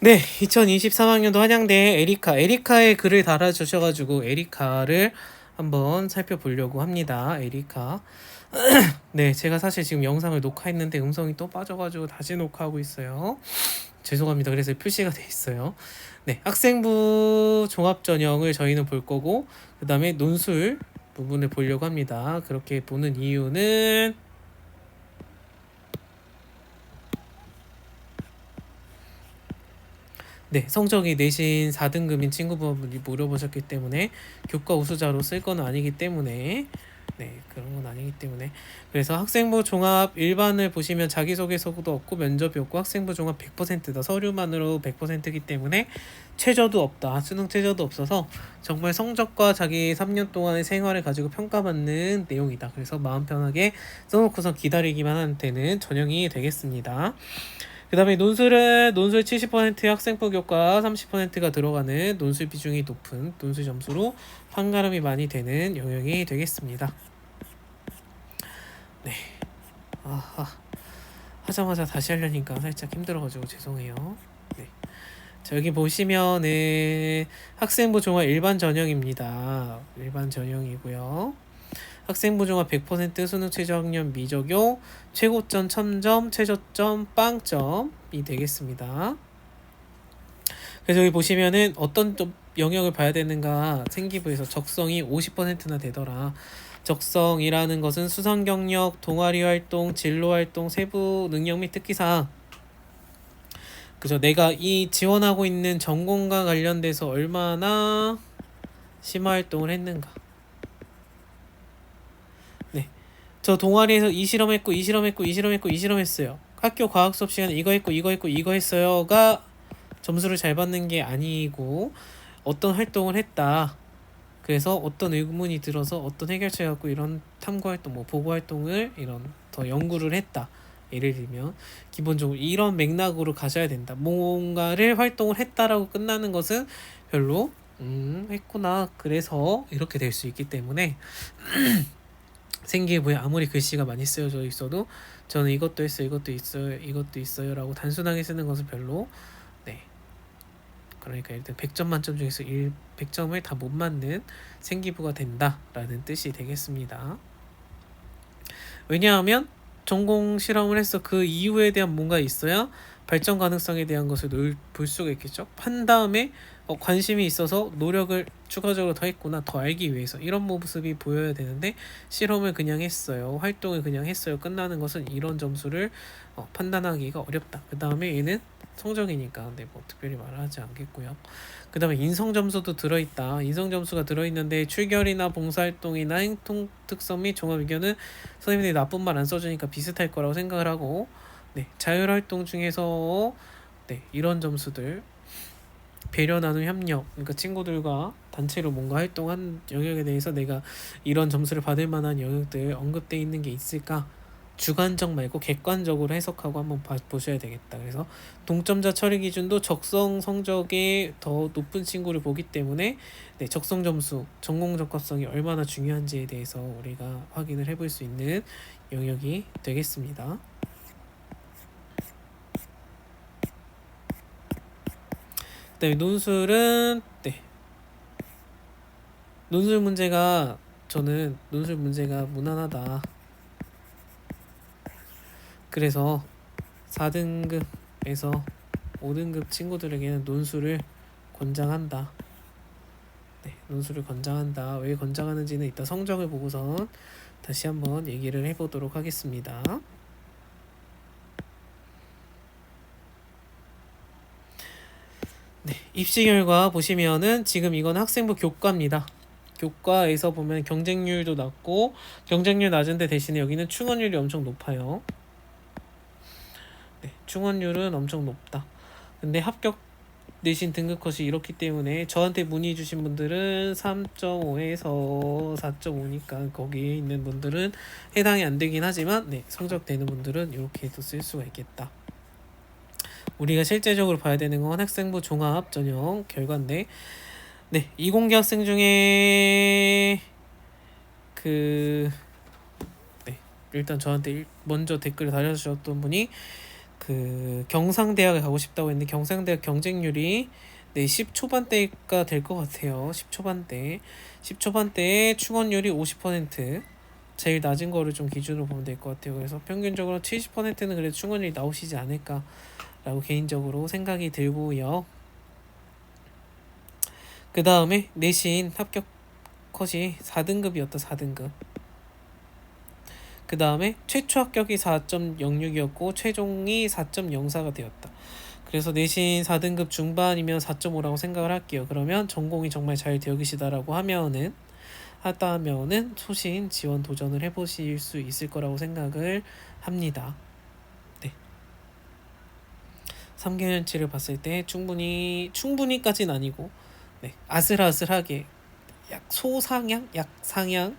네, 2023학년도 한양대 에리카의 글을 달아주셔가지고 에리카를 한번 살펴보려고 합니다. 에리카. 네, 제가 사실 지금 영상을 녹화했는데 음성이 또 빠져가지고 다시 녹화하고 있어요. 죄송합니다. 그래서 표시가 돼 있어요. 네, 학생부 종합 전형을 저희는 볼 거고, 그 다음에 논술 부분을 보려고 합니다. 그렇게 보는 이유는 네, 성적이 내신 4등급인 친구분이 물어보셨기 때문에 교과 우수자로 쓸 건 아니기 때문에 네, 그런 건 아니기 때문에 그래서 학생부 종합 일반을 보시면 자기소개서도 없고 면접이 없고 학생부 종합 100%다. 서류만으로 100%이기 때문에 최저도 없다. 수능 최저도 없어서 정말 성적과 자기 3년 동안의 생활을 가지고 평가받는 내용이다. 그래서 마음 편하게 써놓고서 기다리기만 하면 되는 전형이 되겠습니다. 그 다음에 논술 70% 학생부 교과 30%가 들어가는 논술 비중이 높은 논술 점수로 판가름이 많이 되는 영역이 되겠습니다. 네. 아하. 하자마자 다시 하려니까 살짝 힘들어가지고 죄송해요. 네. 자, 여기 보시면은 학생부 종합 일반 전형입니다. 일반 전형이고요. 학생부 종합 100% 수능 최저 학년 미적용 최고점 1000점 최저점 빵점이 되겠습니다. 그래서 여기 보시면은 어떤 영역을 봐야 되는가 생기부에서 적성이 50%나 되더라. 적성이라는 것은 수상 경력, 동아리 활동, 진로 활동, 세부 능력 및 특기사항. 그죠? 내가 이 지원하고 있는 전공과 관련돼서 얼마나 심화 활동을 했는가. 네. 저 동아리에서 이 실험했고 이 실험했고 이 실험했고 이 실험했어요. 학교 과학 수업 시간에 이거 했고 이거 했고 이거 했어요가 점수를 잘 받는 게 아니고 어떤 활동을 했다. 그래서 어떤 의문이 들어서 어떤 해결책 갖고 이런 탐구 활동, 뭐 보고 활동을 이런 더 연구를 했다. 예를 들면 기본적으로 이런 맥락으로 가셔야 된다. 뭔가를 활동을 했다라고 끝나는 것은 별로 했구나. 그래서 이렇게 될 수 있기 때문에 생기부에 아무리 글씨가 많이 쓰여져 있어도 저는 이것도 했어요, 이것도 있어요, 이것도 있어요라고 단순하게 쓰는 것은 별로 네. 그러니까 일단 100점 만점 중에서 100점을 다 못 맞는 생기부가 된다라는 뜻이 되겠습니다. 왜냐하면 전공 실험을 해서 그 이유에 대한 뭔가 있어야 발전 가능성에 대한 것을 볼 수가 있겠죠. 한 다음에 관심이 있어서 노력을 추가적으로 더 했구나, 더 알기 위해서 이런 모습이 보여야 되는데 실험을 그냥 했어요, 활동을 그냥 했어요, 끝나는 것은 이런 점수를 판단하기가 어렵다. 그 다음에 얘는 성적이니까 뭐 특별히 말하지 않겠고요. 그 다음에 인성 점수도 들어있다. 인성 점수가 들어있는데 출결이나 봉사활동이나 행동 특성 및 종합 의견은 선생님들이 나쁜 말 안 써주니까 비슷할 거라고 생각을 하고, 네, 자율활동 중에서 네, 이런 점수들 배려 나눔 협력, 그러니까 친구들과 단체로 뭔가 활동한 영역에 대해서 내가 이런 점수를 받을 만한 영역들 언급되어 있는 게 있을까? 주관적 말고 객관적으로 해석하고 한번 보셔야 되겠다. 그래서 동점자 처리 기준도 적성 성적이 더 높은 친구를 보기 때문에 네, 적성 점수, 전공 적합성이 얼마나 중요한지에 대해서 우리가 확인을 해볼 수 있는 영역이 되겠습니다. 네, 논술은 네, 논술 문제가 저는 논술 문제가 무난하다. 그래서 4등급에서 5등급 친구들에게는 논술을 권장한다. 네, 논술을 권장한다. 왜 권장하는지는 이따 성적을 보고선 다시 한번 얘기를 해보도록 하겠습니다. 네, 입시 결과 보시면은 지금 이건 학생부 교과입니다. 교과에서 보면 경쟁률도 낮고 경쟁률 낮은데 대신에 여기는 충원율이 엄청 높아요. 네, 충원율은 엄청 높다. 근데 합격 내신 등급 컷이 이렇기 때문에 저한테 문의 주신 분들은 3.5에서 4.5니까 거기에 있는 분들은 해당이 안 되긴 하지만 네, 성적 되는 분들은 이렇게도 쓸 수가 있겠다. 우리가 실제적으로 봐야 되는 건 학생부 종합 전형 결과인데 네, 이공계 학생 중에 네, 일단 저한테 먼저 댓글을 달아주셨던 분이 그 경상대학에 가고 싶다고 했는데 경상대학 경쟁률이 네, 10 초반대가 될 것 같아요. 10 초반대. 10 초반대에 충원율이 50%. 제일 낮은 거를 좀 기준으로 보면 될 것 같아요. 그래서 평균적으로 70%는 그래도 충원율이 나오시지 않을까라고 개인적으로 생각이 들고요. 그 다음에 내신 합격 컷이 4등급이었다. 4등급. 그 다음에 최초 합격이 4.06이었고 최종이 4.04가 되었다. 그래서 내신 4등급 중반이면 4.5라고 생각을 할게요. 그러면 전공이 정말 잘 되어 계시다라고 하다면은 소신 지원 도전을 해보실 수 있을 거라고 생각을 합니다. 네. 3개년치를 봤을 때 충분히까지는 아니고 네, 아슬아슬하게 약상향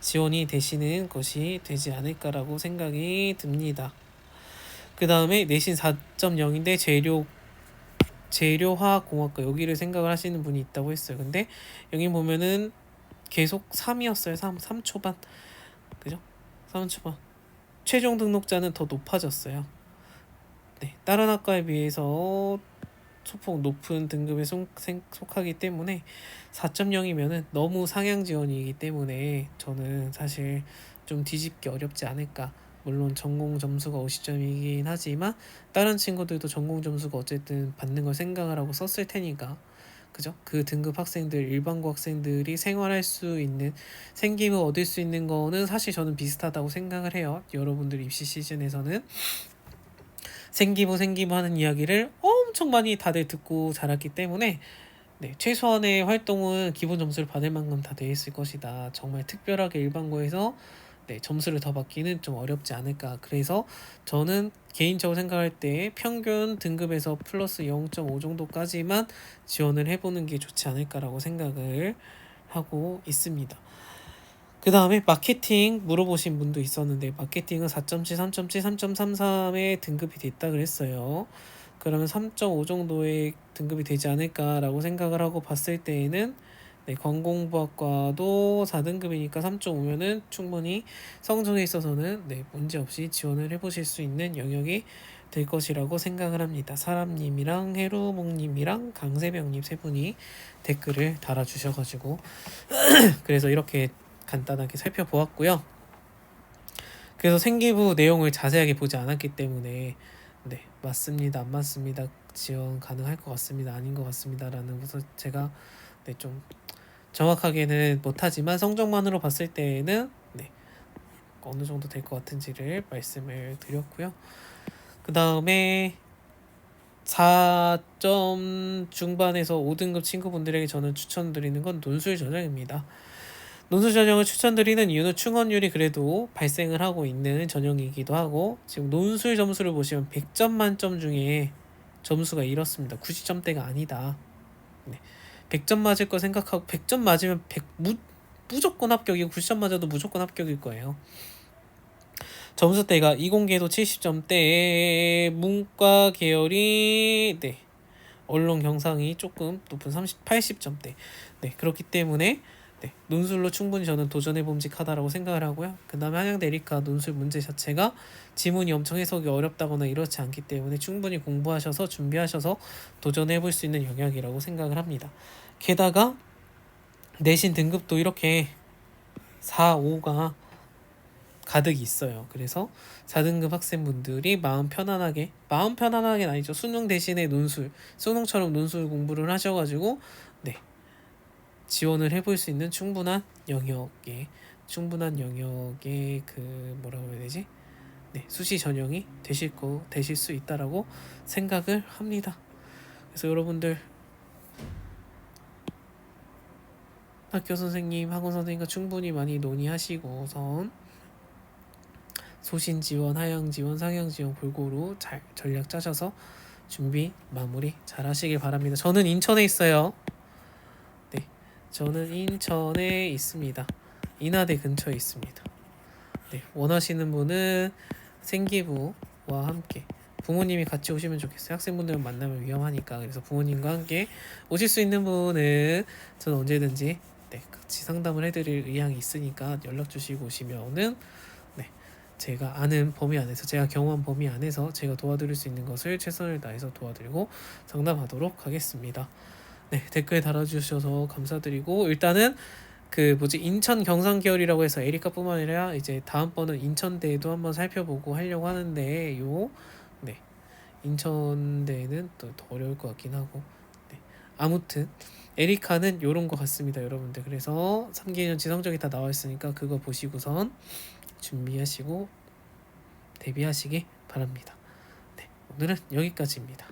지원이 되시는 것이 되지 않을까라고 생각이 듭니다. 그 다음에 내신 4.0인데 재료화공학과 여기를 생각을 하시는 분이 있다고 했어요. 근데 여기 보면은 계속 3이었어요. 3 초반. 그죠? 3 초반. 최종 등록자는 더 높아졌어요. 네, 다른 학과에 비해서 소폭 높은 등급에 속하기 때문에 4.0이면은 너무 상향 지원이기 때문에 저는 사실 좀 뒤집기 어렵지 않을까. 물론 전공 점수가 50점이긴 하지만 다른 친구들도 전공 점수가 어쨌든 받는 걸 생각을 하고 썼을 테니까 그죠? 그 등급 학생들 일반고 학생들이 생활할 수 있는 생기부 얻을 수 있는 거는 사실 저는 비슷하다고 생각을 해요. 여러분들 입시 시즌에서는 생기부 하는 이야기를 엄청 많이 다들 듣고 자랐기 때문에 네, 최소한의 활동은 기본 점수를 받을 만큼 다 돼 있을 것이다. 정말 특별하게 일반고에서 네, 점수를 더 받기는 좀 어렵지 않을까. 그래서 저는 개인적으로 생각할 때 평균 등급에서 플러스 0.5 정도까지만 지원을 해보는 게 좋지 않을까라고 생각을 하고 있습니다. 그 다음에 마케팅 물어보신 분도 있었는데 마케팅은 4.7, 3.7, 3.33의 등급이 됐다 그랬어요. 그러면 3.5 정도의 등급이 되지 않을까라고 생각을 하고 봤을 때에는 네, 건공부학과도 4등급이니까 3.5면은 충분히 성적에 있어서는 네, 문제없이 지원을 해보실 수 있는 영역이 될 것이라고 생각을 합니다. 사람님이랑 해루목님이랑 강세병님 세 분이 댓글을 달아주셔가지고 그래서 이렇게 간단하게 살펴보았고요. 그래서 생기부 내용을 자세하게 보지 않았기 때문에 네, 맞습니다, 안 맞습니다, 지원 가능할 것 같습니다, 아닌 것 같습니다라는 것을 제가 네, 좀 정확하게는 못하지만 성적만으로 봤을 때에는 네, 어느 정도 될 것 같은지를 말씀을 드렸고요. 그 다음에 4점 중반에서 5등급 친구분들에게 저는 추천드리는 건 논술 전형입니다. 논술 전형을 추천드리는 이유는 충원율이 그래도 발생을 하고 있는 전형이기도 하고 지금 논술 점수를 보시면 100점 만점 중에 점수가 이렇습니다. 90점대가 아니다. 네. 100점 맞을 거 생각하고 100점 맞으면 무조건 합격이고 90점 맞아도 무조건 합격일 거예요. 점수대가 이공계도 70점대, 문과 계열이 네, 언론 경상이 조금 높은 80점대. 네, 그렇기 때문에 네, 논술로 충분히 저는 도전해 봄직하다라고 생각을 하고요. 그 다음에 한양대 리카 논술 문제 자체가 지문이 엄청 해석이 어렵다거나 이렇지 않기 때문에 충분히 공부하셔서 준비하셔서 도전해 볼 수 있는 영역이라고 생각을 합니다. 게다가 내신 등급도 이렇게 4, 5가 가득 있어요. 그래서 4등급 학생분들이 마음 편안하게 아니죠. 수능 대신에 수능처럼 논술 공부를 하셔가지고 네, 지원을 해볼 수 있는 충분한 영역의 그 뭐라고 해야 되지? 네, 수시 전형이 되실 수 있다라고 생각을 합니다. 그래서 여러분들 학교 선생님, 학원 선생님과 충분히 많이 논의하시고선 소신 지원, 하향 지원, 상향 지원 골고루 잘 전략 짜셔서 준비 마무리 잘 하시길 바랍니다. 저는 인천에 있어요. 네, 저는 인천에 있습니다. 인하대 근처에 있습니다. 네, 원하시는 분은 생기부와 함께 부모님이 같이 오시면 좋겠어요. 학생분들은 만나면 위험하니까. 그래서 부모님과 함께 오실 수 있는 분은 저는 언제든지 네, 같이 상담을 해드릴 의향이 있으니까 연락 주시고 오시면은 네, 제가 아는 범위 안에서, 제가 경험한 범위 안에서 제가 도와드릴 수 있는 것을 최선을 다해서 도와드리고 상담하도록 하겠습니다. 네, 댓글 달아주셔서 감사드리고, 일단은 그 뭐지, 인천 경상 계열이라고 해서 에리카뿐만 아니라 이제 다음번은 인천대도 한번 살펴보고 하려고 하는데요. 네, 인천대는 또 더 어려울 것 같긴 하고. 네, 아무튼 에리카는 요런 거 같습니다, 여러분들. 그래서 3개년치 성적이 다 나와 있으니까 그거 보시고선 준비하시고 대비하시기 바랍니다. 네, 오늘은 여기까지입니다.